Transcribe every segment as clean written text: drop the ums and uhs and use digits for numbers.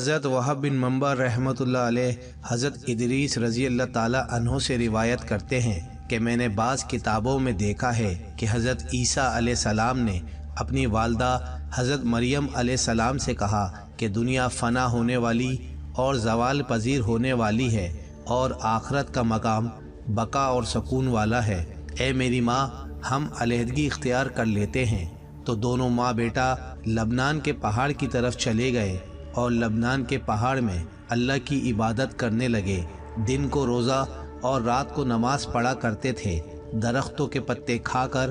حضرت وہب بن منبع رحمۃ اللہ علیہ حضرت ادریس رضی اللہ تعالیٰ عنہ سے روایت کرتے ہیں کہ میں نے بعض کتابوں میں دیکھا ہے کہ حضرت عیسیٰ علیہ السلام نے اپنی والدہ حضرت مریم علیہ السلام سے کہا کہ دنیا فنا ہونے والی اور زوال پذیر ہونے والی ہے اور آخرت کا مقام بقا اور سکون والا ہے۔ اے میری ماں، ہم علیحدگی اختیار کر لیتے ہیں۔ تو دونوں ماں بیٹا لبنان کے پہاڑ کی طرف چلے گئے اور لبنان کے پہاڑ میں اللہ کی عبادت کرنے لگے۔ دن کو روزہ اور رات کو نماز پڑھا کرتے تھے، درختوں کے پتے کھا کر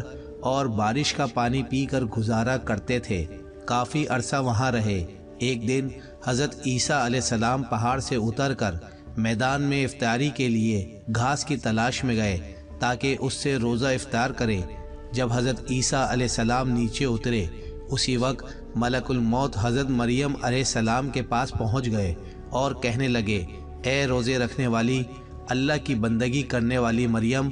اور بارش کا پانی پی کر گزارا کرتے تھے۔ کافی عرصہ وہاں رہے۔ ایک دن حضرت عیسیٰ علیہ السلام پہاڑ سے اتر کر میدان میں افطاری کے لیے گھاس کی تلاش میں گئے تاکہ اس سے روزہ افطار کرے۔ جب حضرت عیسیٰ علیہ السلام نیچے اترے، اسی وقت ملک الموت حضرت مریم علیہ السلام کے پاس پہنچ گئے اور کہنے لگے، اے روزے رکھنے والی، اللہ کی بندگی کرنے والی مریم،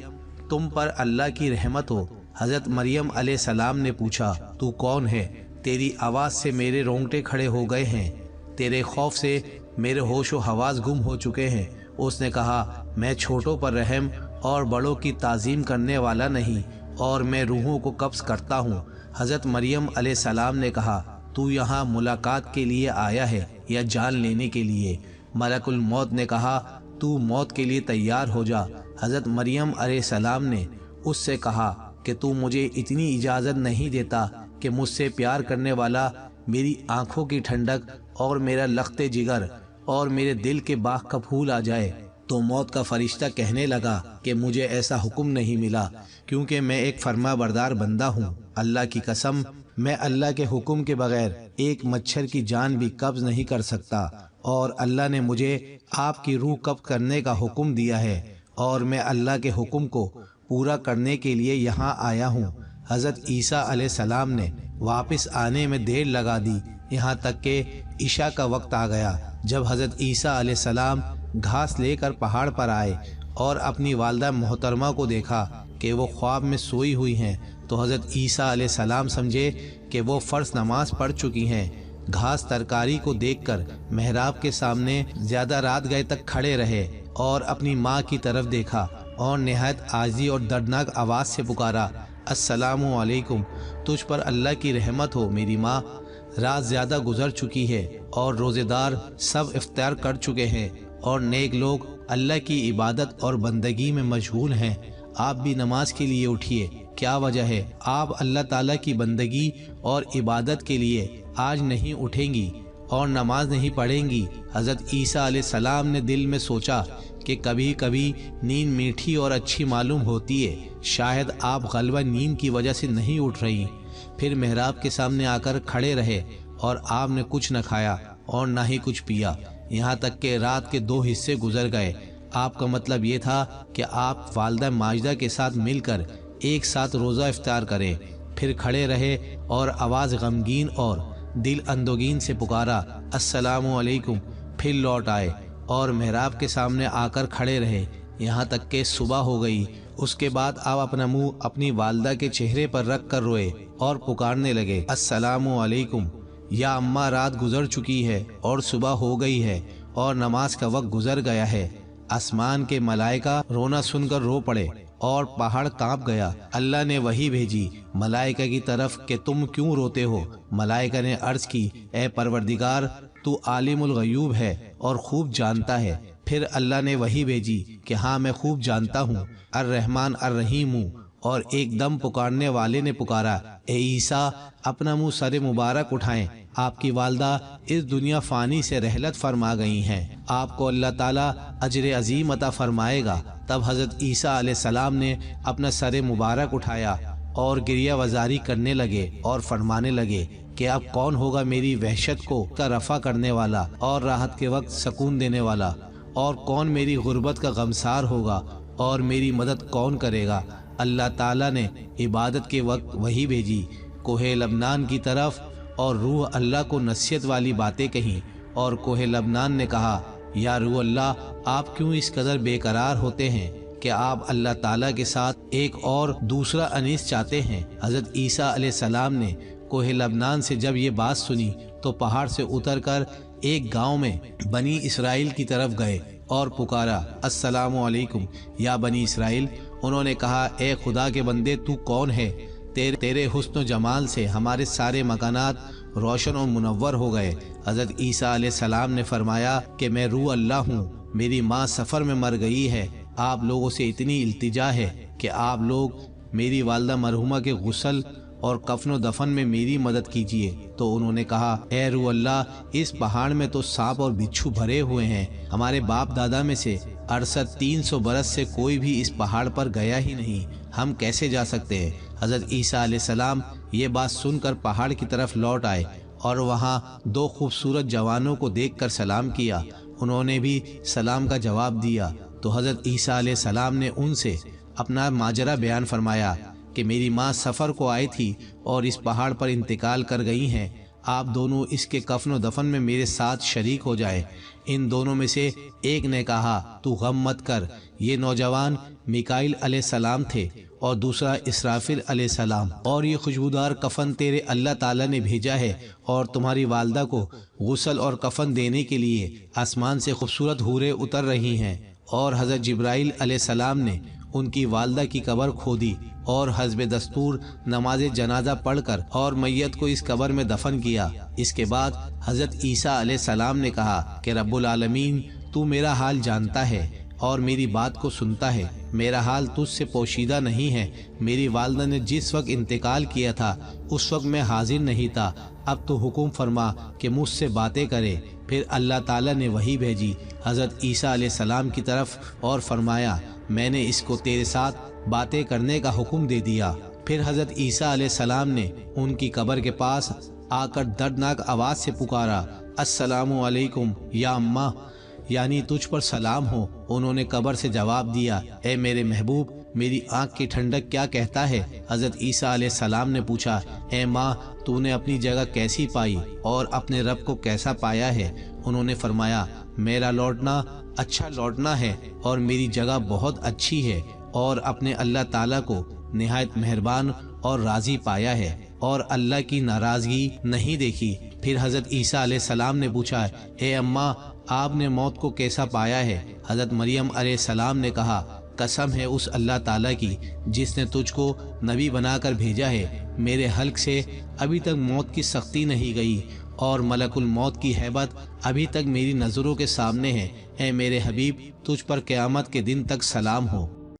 تم پر اللہ کی رحمت ہو۔ حضرت مریم علیہ السلام نے پوچھا، تو کون ہے؟ تیری آواز سے میرے رونگٹے کھڑے ہو گئے ہیں، تیرے خوف سے میرے ہوش و حواس گم ہو چکے ہیں۔ اس نے کہا، میں چھوٹوں پر رحم اور بڑوں کی تعظیم کرنے والا نہیں، اور میں روحوں کو قبض کرتا ہوں۔ حضرت مریم علیہ السلام نے کہا، تو یہاں ملاقات کے لیے آیا ہے یا جان لینے کے لیے؟ ملک الموت نے کہا، تو موت کے لیے تیار ہو جا۔ حضرت مریم علیہ السلام نے اس سے کہا کہ تو مجھے اتنی اجازت نہیں دیتا کہ مجھ سے پیار کرنے والا میری آنکھوں کی ٹھنڈک اور میرا لخت جگر اور میرے دل کے باغ کا پھول آ جائے؟ تو موت کا فرشتہ کہنے لگا کہ مجھے ایسا حکم نہیں ملا، کیونکہ میں ایک فرما بردار بندہ ہوں۔ اللہ کی قسم، میں اللہ کے حکم کے بغیر ایک مچھر کی جان بھی قبض نہیں کر سکتا، اور اللہ نے مجھے آپ کی روح قبض کرنے کا حکم دیا ہے، اور میں اللہ کے حکم کو پورا کرنے کے لیے یہاں آیا ہوں۔ حضرت عیسیٰ علیہ السلام نے واپس آنے میں دیر لگا دی، یہاں تک کہ عشاء کا وقت آ گیا۔ جب حضرت عیسیٰ علیہ السلام گھاس لے کر پہاڑ پر آئے اور اپنی والدہ محترمہ کو دیکھا کہ وہ خواب میں سوئی ہوئی ہیں، تو حضرت عیسیٰ علیہ السلام سمجھے کہ وہ فرض نماز پڑھ چکی ہیں۔ گھاس ترکاری کو دیکھ کر محراب کے سامنے زیادہ رات گئے تک کھڑے رہے اور اپنی ماں کی طرف دیکھا اور نہایت عاجزی اور دردناک آواز سے پکارا، السلام علیکم، تجھ پر اللہ کی رحمت ہو میری ماں۔ رات زیادہ گزر چکی ہے اور روزے دار سب افطار کر چکے ہیں اور نیک لوگ اللہ کی عبادت اور بندگی میں مشغول ہیں۔ آپ بھی نماز کے لیے اٹھیے۔ کیا وجہ ہے آپ اللہ تعالیٰ کی بندگی اور عبادت کے لیے آج نہیں اٹھیں گی اور نماز نہیں پڑھیں گی؟ حضرت عیسیٰ علیہ السلام نے دل میں سوچا کہ کبھی کبھی نیند میٹھی اور اچھی معلوم ہوتی ہے، شاید آپ غلبہ نیند کی وجہ سے نہیں اٹھ رہی۔ پھر محراب کے سامنے آ کر کھڑے رہے اور آپ نے کچھ نہ کھایا اور نہ ہی کچھ پیا، یہاں تک کہ رات کے 2 حصے گزر گئے۔ آپ کا مطلب یہ تھا کہ آپ والدہ ماجدہ کے ساتھ مل کر ایک ساتھ روزہ افطار کریں۔ پھر کھڑے رہے اور آواز غمگین اور دل اندوگین سے پکارا، السلام علیکم۔ پھر لوٹ آئے اور محراب کے سامنے آ کر کھڑے رہے یہاں تک کہ صبح ہو گئی۔ اس کے بعد آپ اپنا منہ اپنی والدہ کے چہرے پر رکھ کر روئے اور پکارنے لگے، السلام علیکم یا اماں، رات گزر چکی ہے اور صبح ہو گئی ہے اور نماز کا وقت گزر گیا ہے۔ آسمان کے ملائکہ رونا سن کر رو پڑے اور پہاڑ کانپ گیا۔ اللہ نے وحی بھیجی ملائکہ کی طرف کہ تم کیوں روتے ہو؟ ملائکہ نے عرض کی، اے پروردگار، تو عالم الغیوب ہے اور خوب جانتا ہے۔ پھر اللہ نے وحی بھیجی کہ ہاں، میں خوب جانتا ہوں، الرحمن الرحیم ہوں۔ اور ایک دم پکارنے والے نے پکارا، اے عیسیٰ، اپنا منہ سر مبارک اٹھائیں، آپ کی والدہ اس دنیا فانی سے رحلت فرما گئی ہیں، آپ کو اللہ تعالیٰ اجر عظیم عطا فرمائے گا۔ تب حضرت عیسیٰ علیہ السلام نے اپنا سر مبارک اٹھایا اور گریہ وزاری کرنے لگے اور فرمانے لگے کہ اب کون ہوگا میری وحشت کو رفع کرنے والا اور راحت کے وقت سکون دینے والا، اور کون میری غربت کا غمسار ہوگا اور میری مدد کون کرے گا؟ اللہ تعالیٰ نے عبادت کے وقت وحی بھیجی کوہ لبنان کی طرف، اور روح اللہ کو نصیحت والی باتیں کہیں، اور کوہ لبنان نے کہا، یا روح اللہ، آپ کیوں اس قدر بے قرار ہوتے ہیں کہ آپ اللہ تعالیٰ کے ساتھ ایک اور دوسرا انیس چاہتے ہیں؟ حضرت عیسیٰ علیہ السلام نے کوہ لبنان سے جب یہ بات سنی تو پہاڑ سے اتر کر ایک گاؤں میں بنی اسرائیل کی طرف گئے اور پکارا السلام علیکم یا بنی اسرائیل۔ انہوں نے کہا اے خدا کے بندے تو کون ہے؟ تیرے حسن و جمال سے ہمارے سارے مکانات روشن و منور ہو گئے۔ حضرت عیسیٰ علیہ السلام نے فرمایا کہ میں روح اللہ ہوں، میری ماں سفر میں مر گئی ہے، آپ لوگوں سے اتنی التجا ہے کہ آپ لوگ میری والدہ مرحومہ کے غسل اور کفن و دفن میں میری مدد کیجیے۔ تو انہوں نے کہا اے روح اللہ، اس پہاڑ میں تو سانپ اور بچھو بھرے ہوئے ہیں، ہمارے باپ دادا میں سے 350 برس سے کوئی بھی اس پہاڑ پر گیا ہی نہیں، ہم کیسے جا سکتے ہیں؟ حضرت عیسیٰ علیہ السلام یہ بات سن کر پہاڑ کی طرف لوٹ آئے اور وہاں 2 خوبصورت جوانوں کو دیکھ کر سلام کیا۔ انہوں نے بھی سلام کا جواب دیا تو حضرت عیسیٰ علیہ السلام نے ان سے اپنا ماجرا بیان فرمایا کہ میری ماں سفر کو آئی تھی اور اس پہاڑ پر انتقال کر گئی ہیں، آپ دونوں اس کے کفن و دفن میں میرے ساتھ شریک ہو جائیں۔ ان دونوں میں سے ایک نے کہا تو غم مت کر، یہ نوجوان میکائیل علیہ السلام تھے اور دوسرا اسرافیل علیہ السلام، اور یہ خوشبودار کفن تیرے اللہ تعالیٰ نے بھیجا ہے، اور تمہاری والدہ کو غسل اور کفن دینے کے لیے آسمان سے خوبصورت حوریں اتر رہی ہیں۔ اور حضرت جبرائیل علیہ السلام نے ان کی والدہ کی قبر کھودی اور حسب دستور نماز جنازہ پڑھ کر اور میت کو اس قبر میں دفن کیا۔ اس کے بعد حضرت عیسیٰ علیہ السلام نے کہا کہ رب العالمین تو میرا حال جانتا ہے اور میری بات کو سنتا ہے، میرا حال تجھ سے پوشیدہ نہیں ہے۔ میری والدہ نے جس وقت انتقال کیا تھا اس وقت میں حاضر نہیں تھا، اب تو حکم فرما کہ مجھ سے باتیں کرے۔ پھر اللہ تعالیٰ نے وحی بھیجی حضرت عیسیٰ علیہ السلام کی طرف اور فرمایا میں نے اس کو تیرے ساتھ باتیں کرنے کا حکم دے دیا۔ پھر حضرت عیسیٰ علیہ السلام نے ان کی قبر کے پاس آ کر دردناک آواز سے پکارا السلام علیکم یا اماں، یعنی تجھ پر سلام ہو۔ انہوں نے قبر سے جواب دیا اے میرے محبوب، میری آنکھ کی ٹھنڈک کیا کہتا ہے؟ حضرت عیسیٰ علیہ السلام نے پوچھا اے ماں، تو نے اپنی جگہ کیسی پائی اور اپنے رب کو کیسا پایا ہے؟ انہوں نے فرمایا میرا لوٹنا اچھا لوٹنا ہے اور میری جگہ بہت اچھی ہے، اور اپنے اللہ تعالیٰ کو نہایت مہربان اور راضی پایا ہے اور اللہ کی ناراضگی نہیں دیکھی۔ پھر حضرت عیسیٰ علیہ السلام نے پوچھا اے اماں، آپ نے موت کو کیسا پایا ہے؟ حضرت مریم علیہ السلام نے کہا قسم ہے اس اللہ تعالیٰ کی جس نے تجھ کو نبی بنا کر بھیجا ہے، میرے حلق سے ابھی تک موت کی سختی نہیں گئی اور ملک الموت کی ہیبت ابھی تک میری نظروں کے سامنے ہے۔ اے میرے حبیب، تجھ پر قیامت کے دن تک سلام ہو۔